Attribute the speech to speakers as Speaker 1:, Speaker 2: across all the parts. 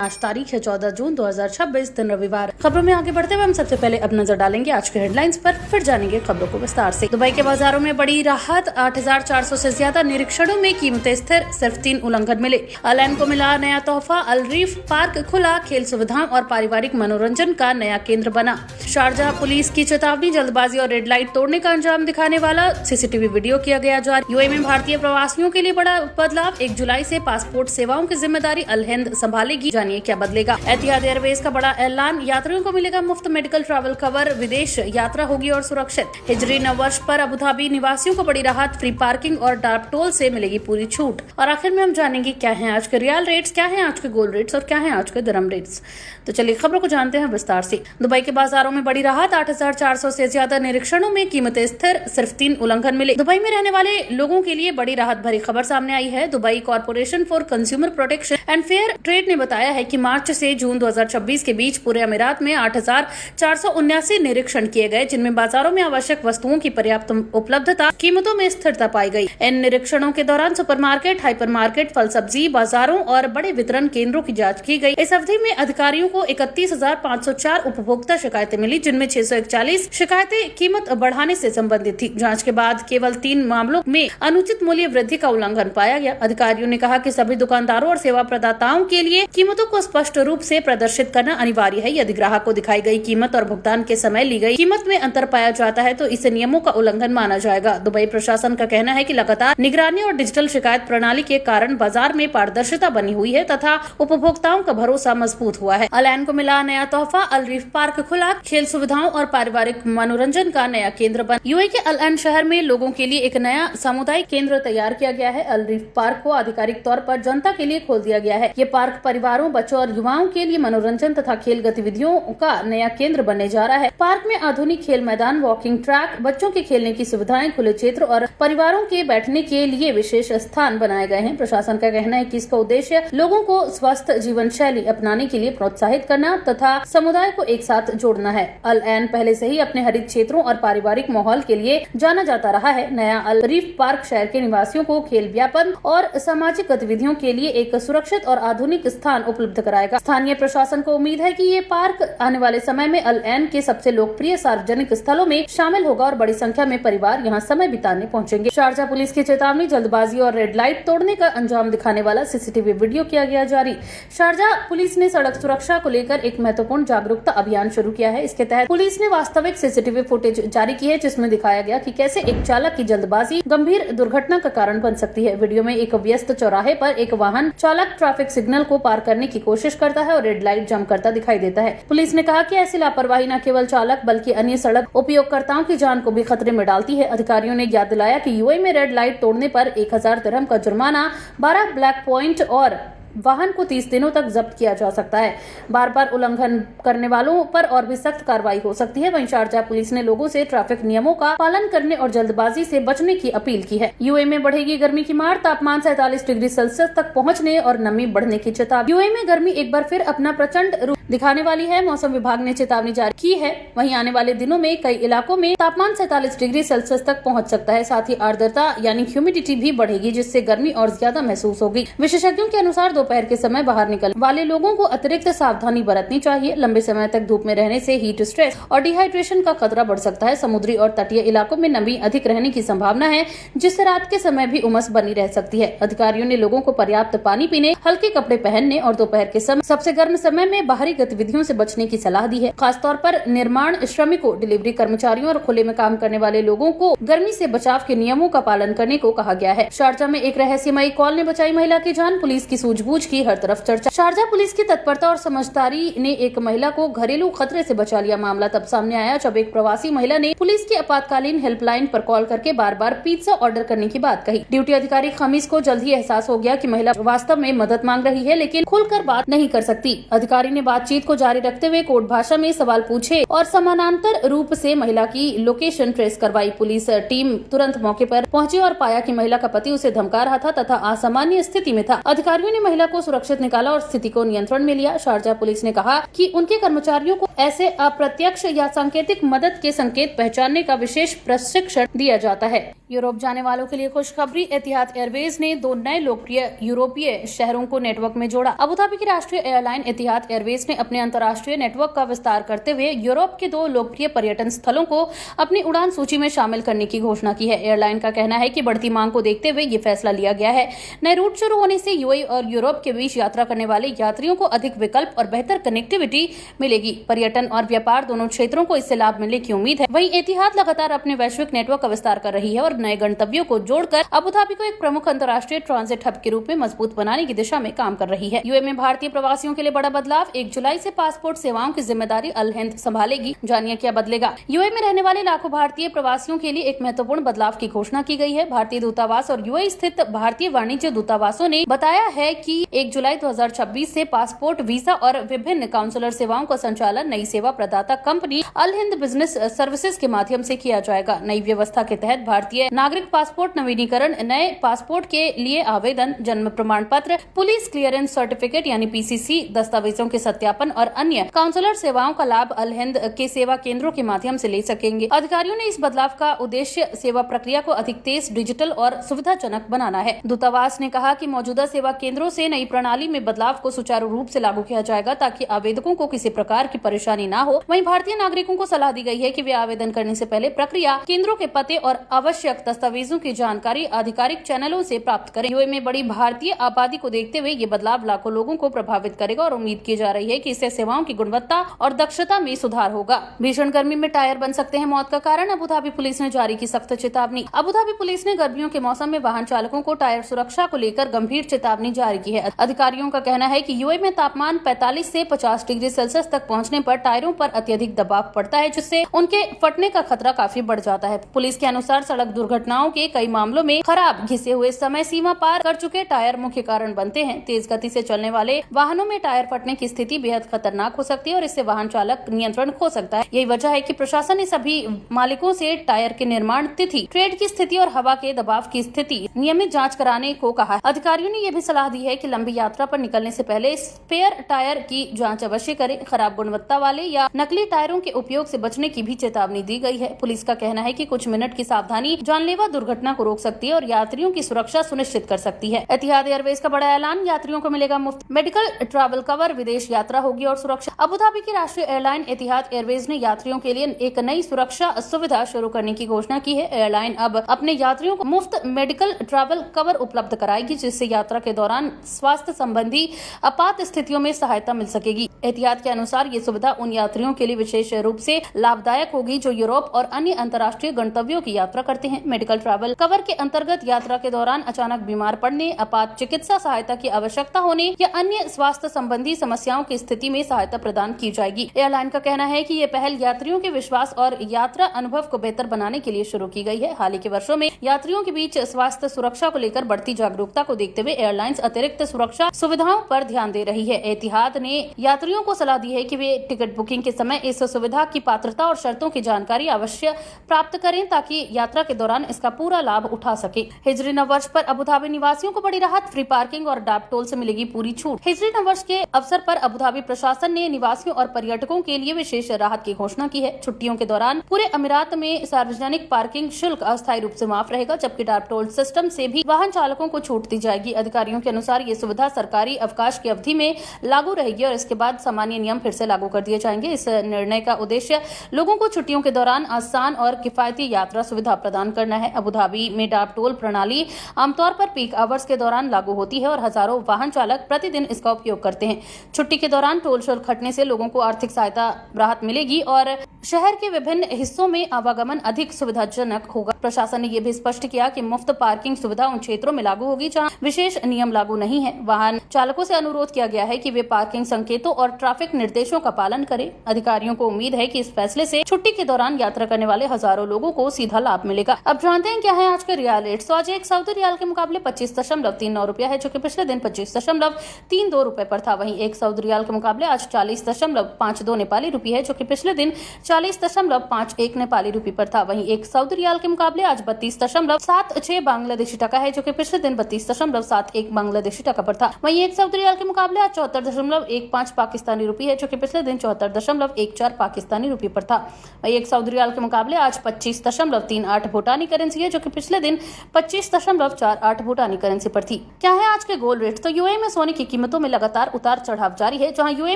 Speaker 1: आज तारीख है 14 जून 2026 दिन रविवार। खबरों में आगे बढ़ते हुए हम सबसे पहले अब नजर डालेंगे आज के हेडलाइंस पर, फिर जानेंगे खबरों को विस्तार से। दुबई के बाजारों में बड़ी राहत, 8,400 से ज्यादा निरीक्षणों में कीमतें स्थिर, सिर्फ 3 उल्लंघन मिले। अल-ऐन को मिला नया तोहफा, अल रीफ पार्क खुला, खेल सुविधाओं और पारिवारिक मनोरंजन का नया केंद्र बना। शारजाह पुलिस की चेतावनी, जल्दबाजी और रेड लाइट तोड़ने का अंजाम दिखाने वाला सीसीटीवी वीडियो किया गया जारी। यूएई में भारतीय प्रवासियों के लिए बड़ा बदलाव, 1 जुलाई से पासपोर्ट सेवाओं की जिम्मेदारी अल हिंद संभालेगी, जानिए क्या बदलेगा। एतिहाद एयरवेज का बड़ा ऐलान, यात्रियों को मिलेगा मुफ्त मेडिकल ट्रैवल कवर, विदेश यात्रा होगी और सुरक्षित। हिजरी नववर्ष पर अबू धाबी निवासियों को बड़ी राहत, फ्री पार्किंग और डार्क टोल से मिलेगी पूरी छूट। और आखिर में हम जानेंगे क्या है आज के रियल रेट्स, क्या है आज के गोल्ड रेट्स और क्या है आज के दिरहम रेट्स। तो चलिए खबरों को जानते हैं विस्तार से। दुबई के बाजारों में बड़ी राहत, 8,400 से ज्यादा निरीक्षणों में कीमतें स्थिर, सिर्फ 3 उल्लंघन मिले। दुबई में रहने वाले लोगों के लिए बड़ी राहत भरी खबर सामने आई है। Dubai corporation for consumer protection and fair trade ने बताया है कि मार्च से जून 2026 के बीच पूरे अमीरात में 8,479 निरीक्षण किए गए, जिनमें बाजारों में आवश्यक वस्तुओं की पर्याप्त उपलब्धता, कीमतों में स्थिरता पाई गई। इन निरीक्षणों के दौरान सुपरमार्केट, हाइपरमार्केट, फल सब्जी बाजारों और बड़े वितरण केंद्रों की जांच की गई। इस अवधि में अधिकारियों को 31,504 उपभोक्ता शिकायतें मिली, जिनमें 641 शिकायतें कीमत बढ़ाने से संबंधित थी। जांच के बाद केवल 3 मामलों में अनुचित मूल्य वृद्धि का उल्लंघन पाया गया। अधिकारियों ने कहा कि सभी दुकानदारों और सेवा प्रदाताओं के लिए कीमतों को स्पष्ट रूप से प्रदर्शित करना अनिवार्य है। यदि ग्राहक को दिखाई गई कीमत और भुगतान के समय ली गई कीमत में अंतर पाया जाता है तो इसे नियमों का उल्लंघन माना जाएगा। दुबई प्रशासन का कहना है कि लगातार निगरानी और डिजिटल शिकायत प्रणाली के कारण बाजार में पारदर्शिता बनी हुई है तथा उपभोक्ताओं का भरोसा मजबूत हुआ है। अल-ऐन को मिला नया तोहफा, अल रीफ पार्क खुला, खेल सुविधाओं और पारिवारिक मनोरंजन का नया केंद्र बना। यूएई के अल-ऐन शहर में लोगों के लिए एक नया सामुदायिक केंद्र तैयार किया गया है। अल रीफ पार्क को आधिकारिक तौर पर जनता के लिए खोल दिया गया है। ये पार्क परिवारों, बच्चों और युवाओं के लिए मनोरंजन तथा खेल गतिविधियों का नया केंद्र बनने जा रहा है। पार्क में आधुनिक खेल मैदान, वॉकिंग ट्रैक, बच्चों के खेलने की सुविधाएं, खुले क्षेत्र और परिवारों के बैठने के लिए विशेष स्थान बनाए गए हैं। प्रशासन का कहना है कि इसका उद्देश्य लोगों को स्वस्थ जीवन शैली अपनाने के लिए प्रोत्साहित करना तथा समुदाय को एक साथ जोड़ना है। अल-ऐन पहले से ही अपने हरित क्षेत्रों और पारिवारिक माहौल के लिए जाना जाता रहा है। नया अल रीफ पार्क शहर के निवासियों को खेल, व्यापन और सामाजिक गतिविधियों के लिए एक सुरक्षित और आधुनिक स्थान उपलब्ध कराएगा। स्थानीय प्रशासन को उम्मीद है कि ये पार्क आने वाले समय में अल-ऐन के सबसे लोकप्रिय सार्वजनिक स्थलों में शामिल होगा और बड़ी संख्या में परिवार यहाँ समय बिताने पहुँचेंगे। शारजाह पुलिस की चेतावनी, जल्दबाजी और रेड लाइट तोड़ने का अंजाम दिखाने वाला सीसीटीवी वीडियो किया गया जारी। शारजाह पुलिस ने सड़क सुरक्षा को लेकर एक महत्वपूर्ण जागरूकता अभियान शुरू किया है। इसके तहत पुलिस ने वास्तविक सीसीटीवी फुटेज जारी की है, जिसमें दिखाया गया कि कैसे एक चालक की जल्दबाजी गंभीर दुर्घटना का कारण बन सकती है। वीडियो में एक व्यस्त चौराहे पर एक वाहन चालक ट्रैफिक सिग्नल को पार करने की कोशिश करता है और रेड लाइट जंप करता दिखाई देता है। पुलिस ने कहा कि ऐसी लापरवाही न केवल चालक बल्कि अन्य सड़क उपयोगकर्ताओं की जान को भी खतरे में डालती है। अधिकारियों ने याद दिलाया कि यूएई में रेड लाइट तोड़ने पर 1,000 दिरहम का जुर्माना, 12 ब्लैक पॉइंट और वाहन को 30 दिनों तक जब्त किया जा सकता है। बार बार उल्लंघन करने वालों पर और भी सख्त कार्रवाई हो सकती है। वहीं शारजाह पुलिस ने लोगों से ट्रैफिक नियमों का पालन करने और जल्दबाजी से बचने की अपील की है। यूएई में बढ़ेगी गर्मी की मार, तापमान 47 डिग्री सेल्सियस तक पहुंचने और नमी बढ़ने की चेतावनी। यूएई में गर्मी एक बार फिर अपना प्रचंड रूप दिखाने वाली है। मौसम विभाग ने चेतावनी जारी की है। वहीं आने वाले दिनों में कई इलाकों में तापमान 47 डिग्री सेल्सियस तक पहुंच सकता है। साथ ही आर्द्रता यानी ह्यूमिडिटी भी बढ़ेगी, जिससे गर्मी और ज्यादा महसूस होगी। विशेषज्ञों के अनुसार दोपहर के समय बाहर निकलने वाले लोगों को अतिरिक्त सावधानी बरतनी चाहिए। लंबे समय तक धूप में रहने से हीट स्ट्रेस और डिहाइड्रेशन का खतरा बढ़ सकता है। समुद्री और तटीय इलाकों में नमी अधिक रहने की संभावना है, जिससे रात के समय भी उमस बनी रह सकती है। अधिकारियों ने लोगों को पर्याप्त पानी पीने, हल्के कपड़े पहनने और दोपहर के समय सबसे गर्म समय में बाहरी गतिविधियों से बचने की सलाह दी है। खासतौर पर निर्माण श्रमिकों, डिलीवरी कर्मचारियों और खुले में काम करने वाले लोगों को गर्मी से बचाव के नियमों का पालन करने को कहा गया है। शारजाह में एक रहस्यमयी कॉल ने बचाई महिला की जान, पुलिस की सूझबूझ की हर तरफ चर्चा। शारजाह पुलिस की तत्परता और समझदारी ने एक महिला को घरेलू खतरे से बचा लिया। मामला तब सामने आया जब एक प्रवासी महिला ने पुलिस की आपातकालीन हेल्पलाइन पर कॉल करके बार बार पिज्जा ऑर्डर करने की बात कही। ड्यूटी अधिकारी खमीस को जल्द ही एहसास हो गया कि महिला वास्तव में मदद मांग रही है, लेकिन खुलकर बात नहीं कर सकती। अधिकारी ने बातचीत बातचीत को जारी रखते हुए कोर्ट भाषा में सवाल पूछे और समानांतर रूप से महिला की लोकेशन ट्रेस करवाई। पुलिस टीम तुरंत मौके पर पहुंची और पाया कि महिला का पति उसे धमका रहा था तथा असामान्य स्थिति में था। अधिकारियों ने महिला को सुरक्षित निकाला और स्थिति को नियंत्रण में लिया। शारजाह पुलिस ने कहा कि उनके कर्मचारियों को ऐसे अप्रत्यक्ष या सांकेतिक मदद के संकेत पहचानने का विशेष प्रशिक्षण दिया जाता है। यूरोप जाने वालों के लिए खुशखबरी। एतिहाद एयरवेज ने 2 नए लोकप्रिय यूरोपीय शहरों को नेटवर्क में जोड़ा। अबू धाबी की राष्ट्रीय एयरलाइन एतिहाद एयरवेज ने अपने अंतर्राष्ट्रीय नेटवर्क का विस्तार करते हुए यूरोप के 2 लोकप्रिय पर्यटन स्थलों को अपनी उड़ान सूची में शामिल करने की घोषणा की है। एयरलाइन का कहना है कि बढ़ती मांग को देखते हुए ये फैसला लिया गया है। नए रूट शुरू होने से यूएई और यूरोप के बीच यात्रा करने वाले यात्रियों को अधिक विकल्प और बेहतर कनेक्टिविटी मिलेगी। पर्यटन और व्यापार दोनों क्षेत्रों को इससे लाभ मिलने की उम्मीद है। वहीं एतिहाद लगातार अपने वैश्विक नेटवर्क का विस्तार कर रही है और नए गंतव्यों को जोड़कर अबू धाबी को एक प्रमुख अंतर्राष्ट्रीय ट्रांजिट हब के रूप में मजबूत बनाने की दिशा में काम कर रही है। यूएई में भारतीय प्रवासियों के लिए बड़ा बदलाव। 1 जुलाई से पासपोर्ट सेवाओं की जिम्मेदारी अल हिंद संभालेगी। जानिए क्या बदलेगा। यूएई में रहने वाले लाखों भारतीय प्रवासियों के लिए एक महत्वपूर्ण बदलाव की घोषणा की गई है। भारतीय दूतावास और यूएई स्थित भारतीय वाणिज्य दूतावासों ने बताया है कि 1 जुलाई 2026 से पासपोर्ट, वीजा और विभिन्न काउंसलर सेवाओं का संचालन नई सेवा प्रदाता कंपनी अल हिंद बिजनेस सर्विसेज के माध्यम से किया जाएगा। नई व्यवस्था के तहत भारतीय नागरिक पासपोर्ट नवीनीकरण, नए पासपोर्ट के लिए आवेदन, जन्म प्रमाण पत्र, पुलिस क्लियरेंस सर्टिफिकेट यानी पीसीसी, दस्तावेजों के सत्यापन और अन्य काउंसलर सेवाओं का लाभ अल हिंद के सेवा केंद्रों के माध्यम से ले सकेंगे। अधिकारियों ने इस बदलाव का उद्देश्य सेवा प्रक्रिया को अधिक तेज, डिजिटल और सुविधाजनक बनाना है। दूतावास ने कहा कि मौजूदा सेवा केंद्रों से नई प्रणाली में बदलाव को सुचारू रूप से लागू किया जाएगा ताकि आवेदकों को किसी प्रकार की परेशानी न हो। वहीं भारतीय नागरिकों को सलाह दी गई है कि वे आवेदन करने से पहले प्रक्रिया केंद्रों के पते और आवश्यक दस्तावेजों की जानकारी आधिकारिक चैनलों से प्राप्त करें। यूएई में बड़ी भारतीय आबादी को देखते हुए ये बदलाव लाखों लोगों को प्रभावित करेगा और उम्मीद की जा रही है कि इससे सेवाओं की गुणवत्ता और दक्षता में सुधार होगा। भीषण गर्मी में टायर बन सकते हैं मौत का कारण। अबू धाबी पुलिस ने जारी की सख्त चेतावनी। अबू धाबी पुलिस ने गर्मियों के मौसम में वाहन चालकों को टायर सुरक्षा को लेकर गंभीर चेतावनी जारी की है। अधिकारियों का कहना है कि यूएई में तापमान 45 से 50 डिग्री सेल्सियस तक पहुंचने पर टायरों पर अत्यधिक दबाव पड़ता है, जिससे उनके फटने का खतरा काफी बढ़ जाता है। पुलिस के अनुसार सड़क दुर्घटनाओं के कई मामलों में खराब, घिसे हुए, समय सीमा पार कर चुके टायर मुख्य कारण बनते हैं। तेज गति से चलने वाले वाहनों में टायर फटने की स्थिति बेहद खतरनाक हो सकती है और इससे वाहन चालक नियंत्रण खो सकता है। यही वजह है कि प्रशासन ने सभी मालिकों से टायर के निर्माण तिथि, ट्रेड की स्थिति और हवा के दबाव की स्थिति नियमित जांच कराने को कहा है। अधिकारियों ने यह भी सलाह दी है कि लंबी यात्रा पर निकलने से पहले स्पेयर टायर की जांच अवश्य करें। खराब गुणवत्ता वाले या नकली टायरों के उपयोग से बचने की भी चेतावनी दी गई है। पुलिस का कहना है कि कुछ मिनट की सावधानी जानलेवा दुर्घटना को रोक सकती है और यात्रियों की सुरक्षा सुनिश्चित कर सकती है। एतिहाद एयरवेज का बड़ा ऐलान। यात्रियों को मिलेगा मुफ्त मेडिकल ट्रैवल कवर, विदेश यात्रा होगी और सुरक्षा। अबू धाबी की राष्ट्रीय एयरलाइन एतिहाद एयरवेज ने यात्रियों के लिए एक नई सुरक्षा सुविधा शुरू करने की घोषणा की है। एयरलाइन अब अपने यात्रियों को मुफ्त मेडिकल ट्रैवल कवर उपलब्ध कराएगी, जिससे यात्रा के दौरान स्वास्थ्य संबंधी आपात स्थितियों में सहायता मिल सकेगी। एतिहाद के अनुसार ये सुविधा उन यात्रियों के लिए विशेष रूप से लाभदायक होगी जो यूरोप और अन्य अंतर्राष्ट्रीय गंतव्यों की यात्रा करते हैं। मेडिकल ट्रैवल कवर के अंतर्गत यात्रा के दौरान अचानक बीमार पड़ने, आपात चिकित्सा सहायता की आवश्यकता होने या अन्य स्वास्थ्य संबंधी समस्याओं की स्थिति में सहायता प्रदान की जाएगी। एयरलाइन का कहना है कि ये पहल यात्रियों के विश्वास और यात्रा अनुभव को बेहतर बनाने के लिए शुरू की गई है। हाल ही के वर्षों में यात्रियों के बीच स्वास्थ्य सुरक्षा को लेकर बढ़ती जागरूकता को देखते हुए एयरलाइंस अतिरिक्त सुरक्षा सुविधाओं पर ध्यान दे रही है। एतिहाद ने यात्रियों को सलाह दी है कि वे टिकट बुकिंग के समय इस सुविधा की पात्रता और शर्तों की जानकारी अवश्य प्राप्त करें ताकि यात्रा के दौरान इसका पूरा लाभ उठा सके। हिजरी नववर्ष पर अबू धाबी निवासियों को बड़ी राहत। फ्री पार्किंग और डाक टोल से मिलेगी पूरी छूट। हिजरी नववर्ष के अवसर पर अबू धाबी प्रशासन ने निवासियों और पर्यटकों के लिए विशेष राहत की घोषणा की है। छुट्टियों के दौरान पूरे अमीरात में सार्वजनिक पार्किंग शुल्क अस्थायी रूप से माफ रहेगा, जबकि डाक टोल सिस्टम से भी वाहन चालकों को छूट दी जाएगी। अधिकारियों के अनुसार ये सुविधा सरकारी अवकाश की अवधि में लागू रहेगी और इसके बाद सामान्य नियम फिर से लागू कर दिए जाएंगे। इस निर्णय का उद्देश्य लोगों को छुट्टियों के दौरान आसान और किफायती यात्रा सुविधा प्रदान करना है। अबू धाबी में डाक टोल प्रणाली आमतौर पर पीक आवर्स के दौरान लागू होती है और हजारों वाहन चालक प्रतिदिन इसका उपयोग करते हैं। छुट्टी के दौरान टोल शुल्क हटने से लोगों को आर्थिक सहायता राहत मिलेगी और शहर के विभिन्न हिस्सों में आवागमन अधिक सुविधाजनक होगा। प्रशासन ने यह भी स्पष्ट किया कि मुफ्त पार्किंग सुविधा उन क्षेत्रों में लागू होगी जहां विशेष नियम लागू नहीं है। वाहन चालकों से अनुरोध किया गया है कि वे पार्किंग संकेतों और ट्रैफिक निर्देशों का पालन करें। अधिकारियों को उम्मीद है कि इस फैसले से छुट्टी के दौरान यात्रा करने वाले हजारों लोगों को सीधा लाभ मिलेगा। अब जानते हैं क्या है आज के रियाल रेट। तो आज एक सऊदी रियाल के मुकाबले 25.39 रुपया है, जो कि पिछले दिन 25.32 रुपए पर था। वहीं एक सऊदी रियाल के मुकाबले आज 40.52 नेपाली रुपये है, जो कि पिछले दिन 40.51 नेपाली रुपये पर था। वहीं एक सऊदी रियाल के मुकाबले आज 32.76 बांग्लादेशी टका है, जो कि पिछले दिन 32.71 बांग्लादेशी टका पर था। वहीं एक सऊदी रियाल के मुकाबले आज 74.15 पाकिस्तानी रुपये है, जो कि पिछले दिन 74.14 पाकिस्तानी रुपये पर था। वहीं एक सऊदी रियाल के मुकाबले आज 25.38 भूटानी करेंसी है, जो कि पिछले दिन 25.48 भूटानी करेंसी पर थी। क्या है आज के गोल्ड रेट। तो यूएई में सोने की कीमतों में लगातार उतार चढ़ाव जारी है, जहां यूएई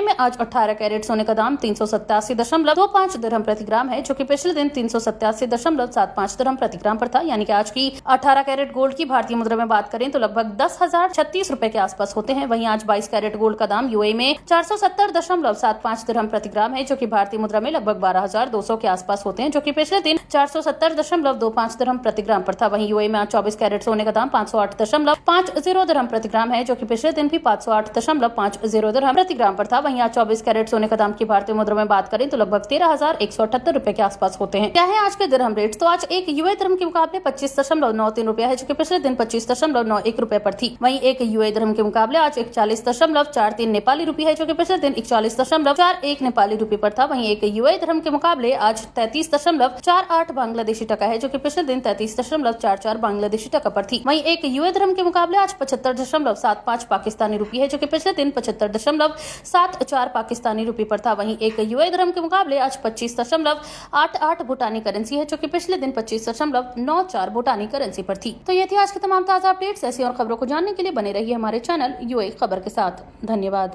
Speaker 1: में आज 18 कैरेट सोने का दाम 387.25 दिरहम प्रति ग्राम है, जो कि पिछले दिन 387.75 दिरहम प्रति ग्राम पर था। यानी कि आज की 18 कैरेट गोल्ड की भारतीय मुद्रा में बात करें तो लगभग 10,036 रुपए के आसपास होते हैं। वहीं आज 22 कैरेट गोल्ड का दाम यूएई में 470.75 दिरहम प्रति ग्राम है, जो कि भारतीय मुद्रा में लगभग 12,200 के आसपास होते हैं, जो कि पिछले दिन 470.25 दिरहम प्रति ग्राम पर था। वहीं यूएई में आज 24 कैरेट सोने का दाम 508.50 दिरहम प्रति ग्राम है, जो कि पिछले दिन भी 508.50 दिरहम प्रति ग्राम पर था। वहीं आज 24 कैरेट सोने का दाम की भारतीय मुद्रा में बात करें तो लगभग 13,178 रुपए के आसपास होते हैं। क्या है आज के दिरहम रेट। तो आज एक यूए दिरहम के मुकाबले 25.93 रुपया है, जो कि पिछले दिन 25.91 रुपए पर थी। वहीं एक यूए दिरहम के मुकाबले आज 41.43 नेपाली रुपये है, जो कि पिछले दिन 41.41 नेपाली रुपये पर था। वहीं एक यूए दिरहम के मुकाबले आज 33.48 बांग्लादेशी टका है, जो कि पिछले दिन 33.44 बांग्लादेशी टका पर थी। वहीं एक यूए दिरहम के मुकाबले आज 75.75 पाकिस्तानी रुपये है, जो कि पिछले दिन 75.74 पाकिस्तानी रुपये पर था। वहीं एक यूए दिरहम के मुकाबले आज 25.88 भूटानी करेंसी है, जो कि पिछले दिन 25.94 भूटानी करेंसी पर थी। तो ये थी आज की तमाम ताजा अपडेट्स। ऐसी और खबरों को जानने के लिए बने रहिए हमारे चैनल यूए खबर के साथ। धन्यवाद।